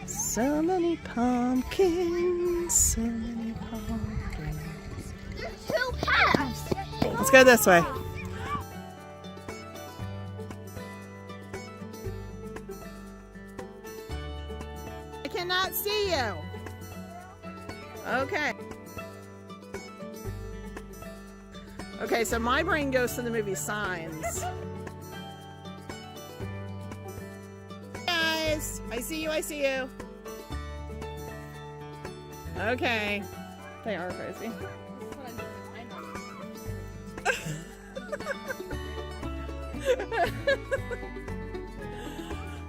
So many pumpkins, so many pumpkins. There's two paths. Let's go this way. I cannot see you. Okay. Okay, so my brain goes to the movie Signs. Guys, I see you, I see you. Okay. They are crazy.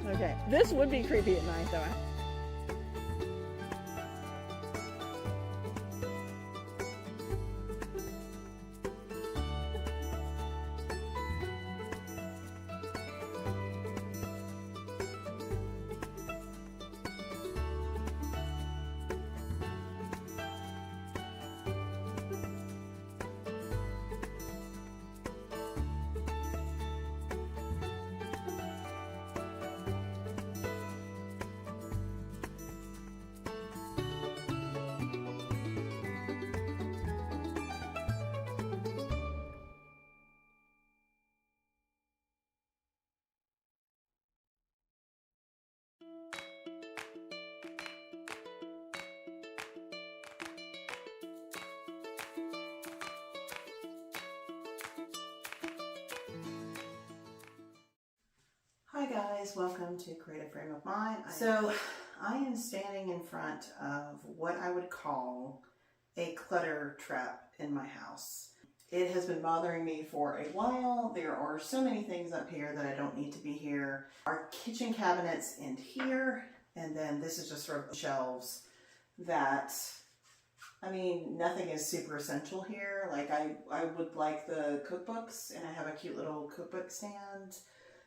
Okay, this would be creepy at night though. Hi guys, welcome to Creative Frame of Mind. So I am standing in front of what I would call a clutter trap in my house. It has been bothering me for a while. There are so many things up here that I don't need to be here. Our kitchen cabinets end here, and then this is just sort of shelves that, I mean, nothing is super essential here. Like I would like the cookbooks, and I have a cute little cookbook stand.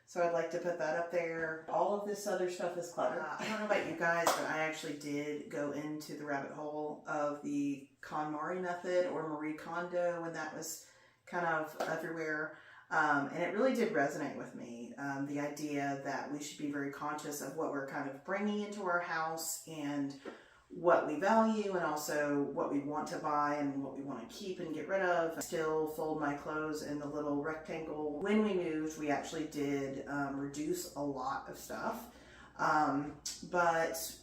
So I'd like to put that up there. All of this other stuff is clutter. I don't know about you guys, but I actually did go into the rabbit hole of the Konmari method or Marie Kondo when that was kind of everywhere. And it really did resonate with me. The idea that we should be very conscious of what we're kind of bringing into our house and what we value, and also what we want to buy and what we want to keep and get rid of. I still fold my clothes in the little rectangle. When we moved, we actually did reduce a lot of stuff. But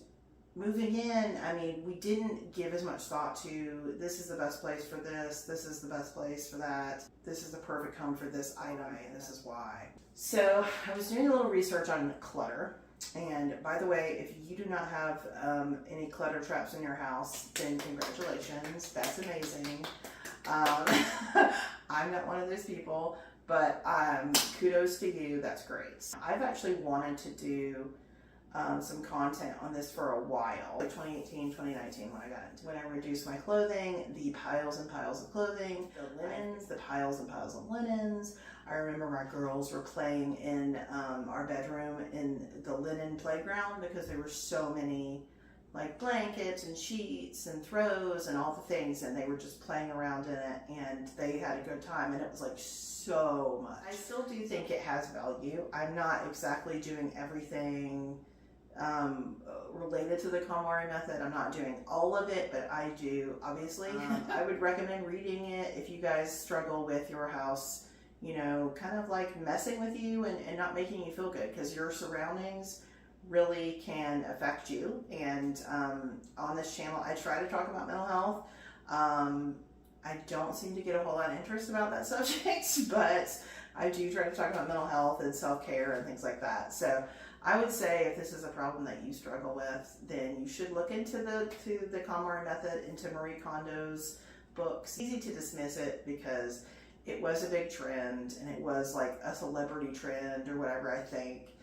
moving in, I mean, we didn't give as much thought to, this is the best place for this is the best place for that, this is the perfect home for this item, and this is why. So I was doing a little research on clutter. And by the way, if you do not have any clutter traps in your house, then congratulations, that's amazing. I'm not one of those people, but kudos to you, that's great. I've actually wanted to do some content on this for a while, like 2018, 2019 when I got into it. When I reduced my clothing, the piles and piles of clothing, the linens, the piles and piles of linens. I remember my girls were playing in our bedroom in the linen playground because there were so many like blankets and sheets and throws and all the things, and they were just playing around in it, and they had a good time, and it was like so much. I still do think it has value. I'm not exactly doing everything related to the Konmari method. I'm not doing all of it, but I do, obviously. I would recommend reading it if you guys struggle with your house, you know, kind of like messing with you and not making you feel good, because your surroundings really can affect you. And on this channel, I try to talk about mental health. I don't seem to get a whole lot of interest about that subject, but I do try to talk about mental health and self-care and things like that. So I would say if this is a problem that you struggle with, then you should look into the Konmari method, into Marie Kondo's books. It's easy to dismiss it because it was a big trend, and it was like a celebrity trend or whatever, I think.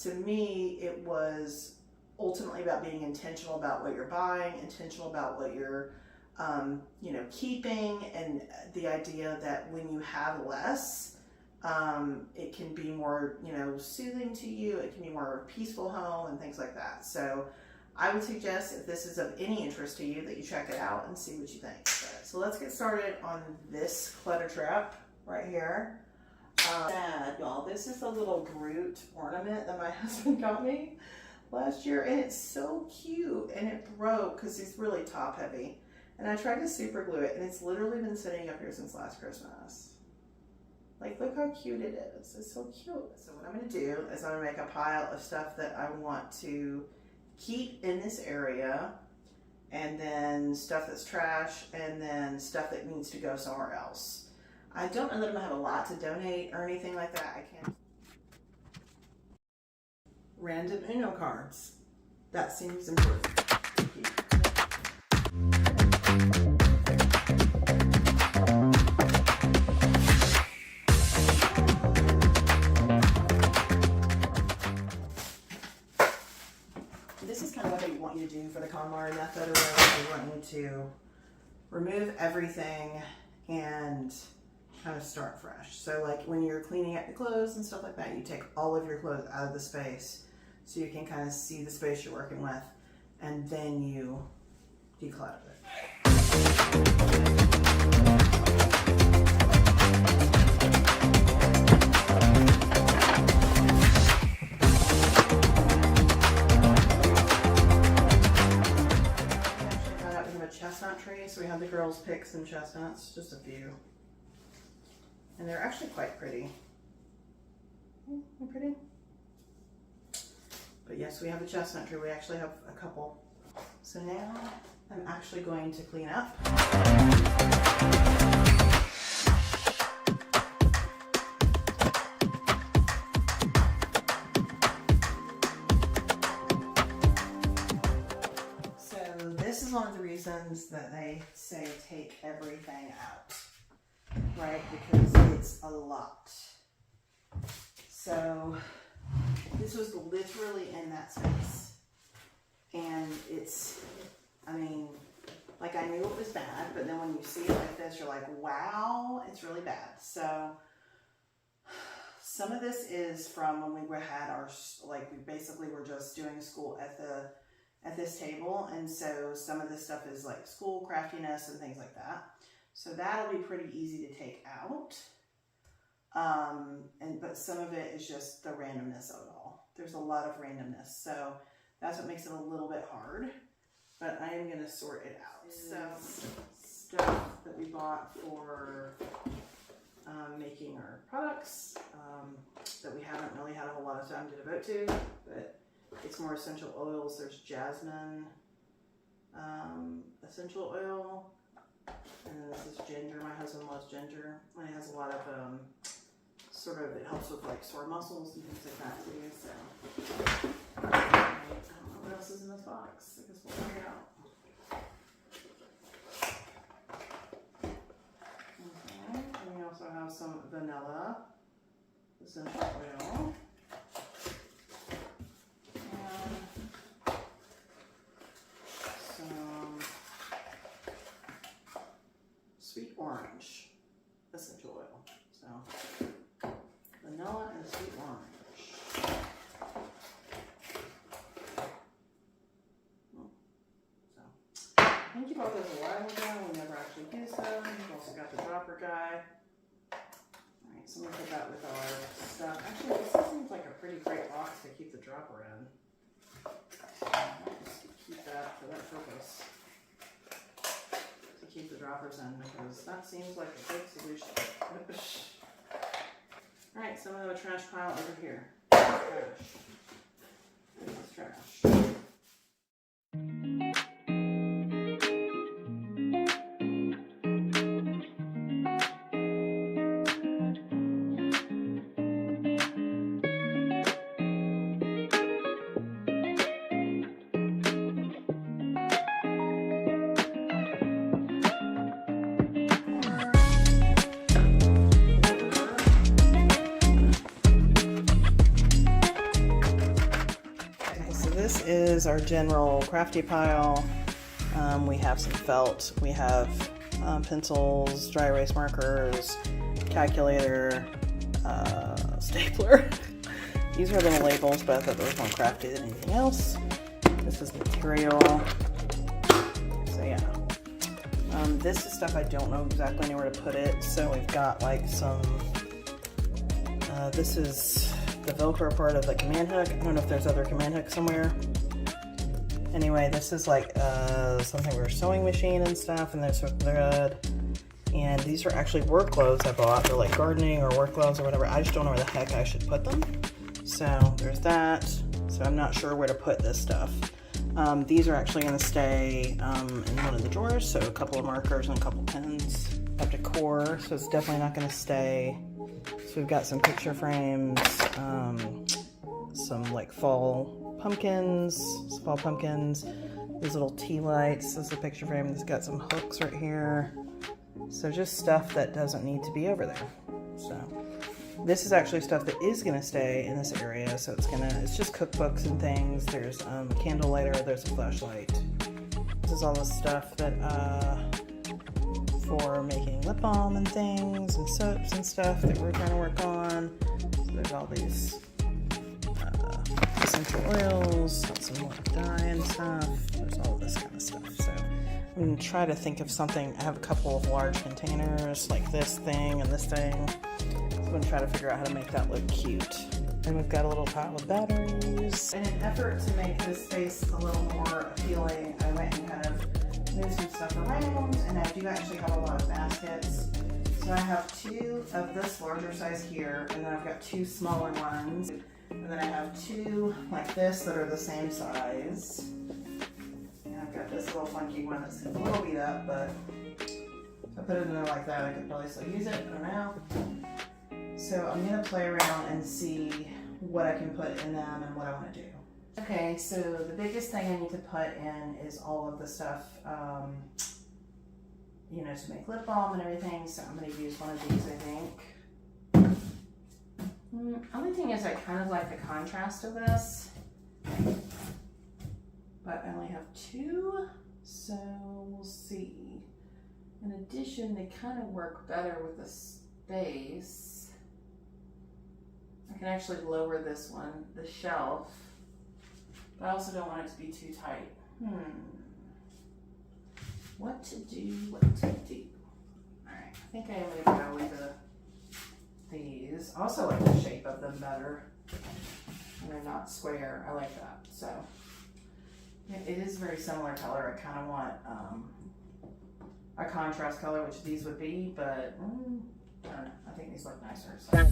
To me, it was ultimately about being intentional about what you're buying, intentional about what you're you know, keeping, and the idea that when you have less, it can be more, you know, soothing to you. It can be more of a peaceful home and things like that. So I would suggest, if this is of any interest to you, that you check it out and see what you think. So let's get started on this clutter trap right here. Y'all, this is a little Groot ornament that my husband got me. last year, and it's so cute, and it broke because it's really top heavy. And I tried to super glue it, and it's literally been sitting up here since last Christmas. Like, look how cute it is. It's so cute. So what I'm gonna do is I'm gonna make a pile of stuff that I want to keep in this area, and then stuff that's trash, and then stuff that needs to go somewhere else. I don't know that I'm gonna have a lot to donate or anything like that. I can't. Random Uno cards. That seems important to keep. This is kind of what they want you to do for the Konmari method, or whatever. They want you to remove everything and kind of start fresh. So like when you're cleaning up your clothes and stuff like that, you take all of your clothes out of the space so you can kind of see the space you're working with, and then you declutter it. I actually got a chestnut tree, so we had the girls pick some chestnuts, just a few. And they're actually quite pretty. They're pretty. But yes, we have a chestnut tree. We actually have a couple. So now I'm actually going to clean up. So this is one of the reasons that they say take everything out. Right, because it's a lot. So this was literally in that space, and it's, I mean, like I knew it was bad, but then when you see it like this, you're like, wow, it's really bad. So some of this is from when we had our, like we basically were just doing school at this table, and so some of this stuff is like school craftiness and things like that. So that'll be pretty easy to take out. But some of it is just the randomness of it all. There's a lot of randomness. So that's what makes it a little bit hard, but I am going to sort it out. So stuff that we bought for making our products that we haven't really had a whole lot of time to devote to, but it's more essential oils. There's jasmine essential oil. And then this is ginger. My husband loves ginger. And it has a lot of, it helps with like sore muscles and things like that too. So, I don't know what else is in this box. I guess we'll find out. Okay. And we also have some vanilla essential oil. And some sweet orange essential oil. So vanilla and sweet orange. So I think you bought those a while ago. We never actually used them. We've also got the dropper guy. Alright, so I'm gonna put that with our stuff. Actually, this seems like a pretty great box to keep the dropper in. I'll just keep that for that purpose. Keep the droppers in, because that seems like a good solution. Alright, so I'm going to have a trash pile over here. Trash. This is trash. This is our general crafty pile. We have some felt, we have pencils, dry erase markers, calculator, stapler. These are little labels, but I thought they were more crafty than anything else. This is material. So yeah. This is stuff I don't know exactly where to put it. So we've got like some, this is the Velcro part of the command hook. I don't know if there's other command hooks somewhere. Anyway, this is like something for a sewing machine and stuff, and there's thread. And these are actually work gloves I bought. They're like gardening or work gloves or whatever. I just don't know where the heck I should put them. So there's that. So I'm not sure where to put this stuff. These are actually going to stay in one of the drawers. So a couple of markers and a couple pens. Have decor, so it's definitely not going to stay. So we've got some picture frames, some like fall pumpkins, these little tea lights. This is a picture frame. It's got some hooks right here. So just stuff that doesn't need to be over there. So this is actually stuff that is going to stay in this area. So it's just cookbooks and things. There's a candle lighter. There's a flashlight. This is all the stuff that for making lip balm and things and soaps and stuff that we're trying to work on. So there's all these essential oils, some more dye and stuff. There's all this kind of stuff. So I'm going to try to think of something. I have a couple of large containers like this thing and this thing. So I'm going to try to figure out how to make that look cute. And we've got a little pile of batteries. In an effort to make this space a little more appealing, I went and kind of move some stuff around, and I do actually have a lot of baskets. So I have 2 of this larger size here, and then I've got 2 smaller ones, and then I have 2 like this that are the same size. And I've got this little funky one that's a little beat up, but if I put it in there like that, I could probably still use it. I don't know. So I'm gonna play around and see what I can put in them and what I want to do. Okay, so the biggest thing I need to put in is all of the stuff, you know, to make lip balm and everything. So I'm going to use one of these, I think. Only thing is I kind of like the contrast of this, but I only have 2, so we'll see. In addition, they kind of work better with the space. I can actually lower this one, the shelf. But I also don't want it to be too tight. What to do, Alright, I think I am going to go with these. I also like the shape of them better. And they're not square. I like that. So, it is very similar color. I kind of want a contrast color, which these would be, but I don't know. I think these look nicer. So.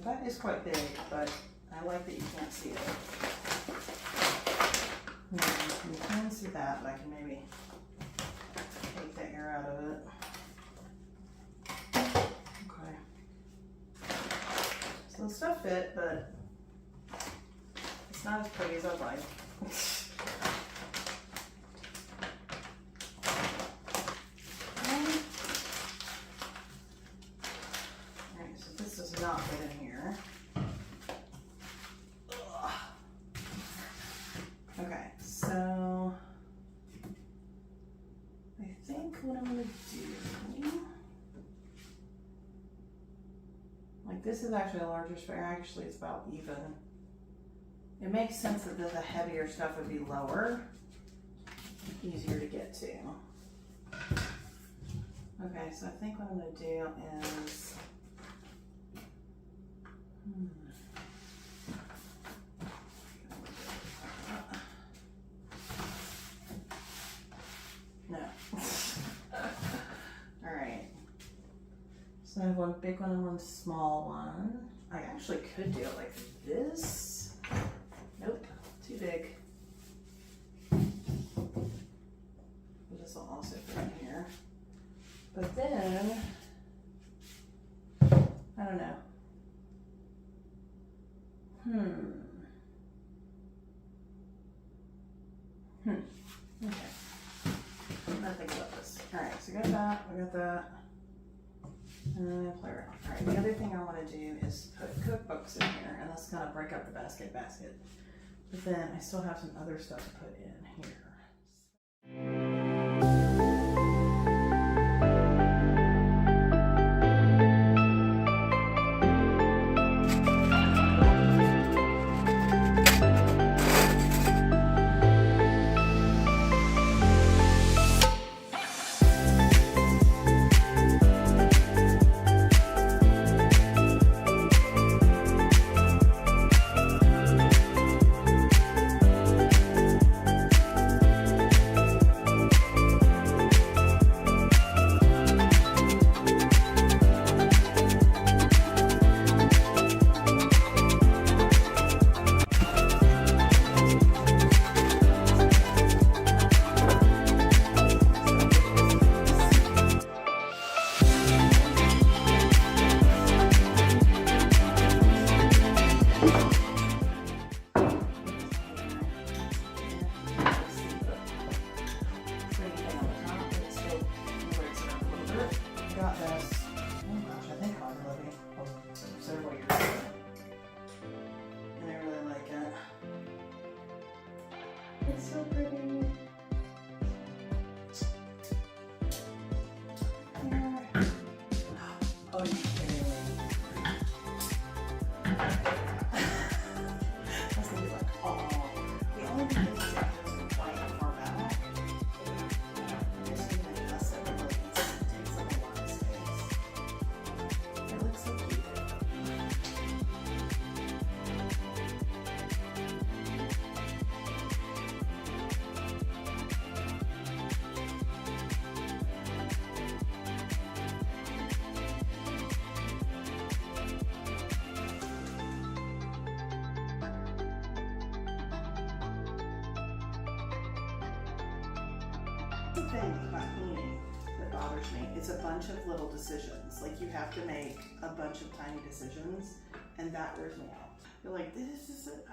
That is quite big, but I like that you can't see it. You can see that, but I can maybe take the air out of it. Okay. So the stuff fit, but it's not as pretty as I'd like. Alright, so this does not fit in here. Ugh. Okay, so I think what I'm gonna do, like this is actually a larger spare, actually it's about even. It makes sense that the heavier stuff would be lower, easier to get to. Okay, so I think what I'm gonna do is, no. All right. So I have one big one and one small one. I actually could do it like this. Nope, too big. Okay. I'm gonna think about this. Alright, so we got that, and play around. Alright, the other thing I want to do is put cookbooks in here, and let's kind of break up the basket. But then I still have some other stuff to put in here. Got this. Oh gosh, I think I'll really several years ago. And I really like it. It's so pretty. Oh, you're kidding me. I was thinking like, oh, the only thing is that it doesn't quite far back. It takes up a lot of space. It looks so cute. The thing about cleaning that bothers me, it's a bunch of little decisions. Like you have to make a bunch of tiny decisions, and that wears me out. You're like, this is it.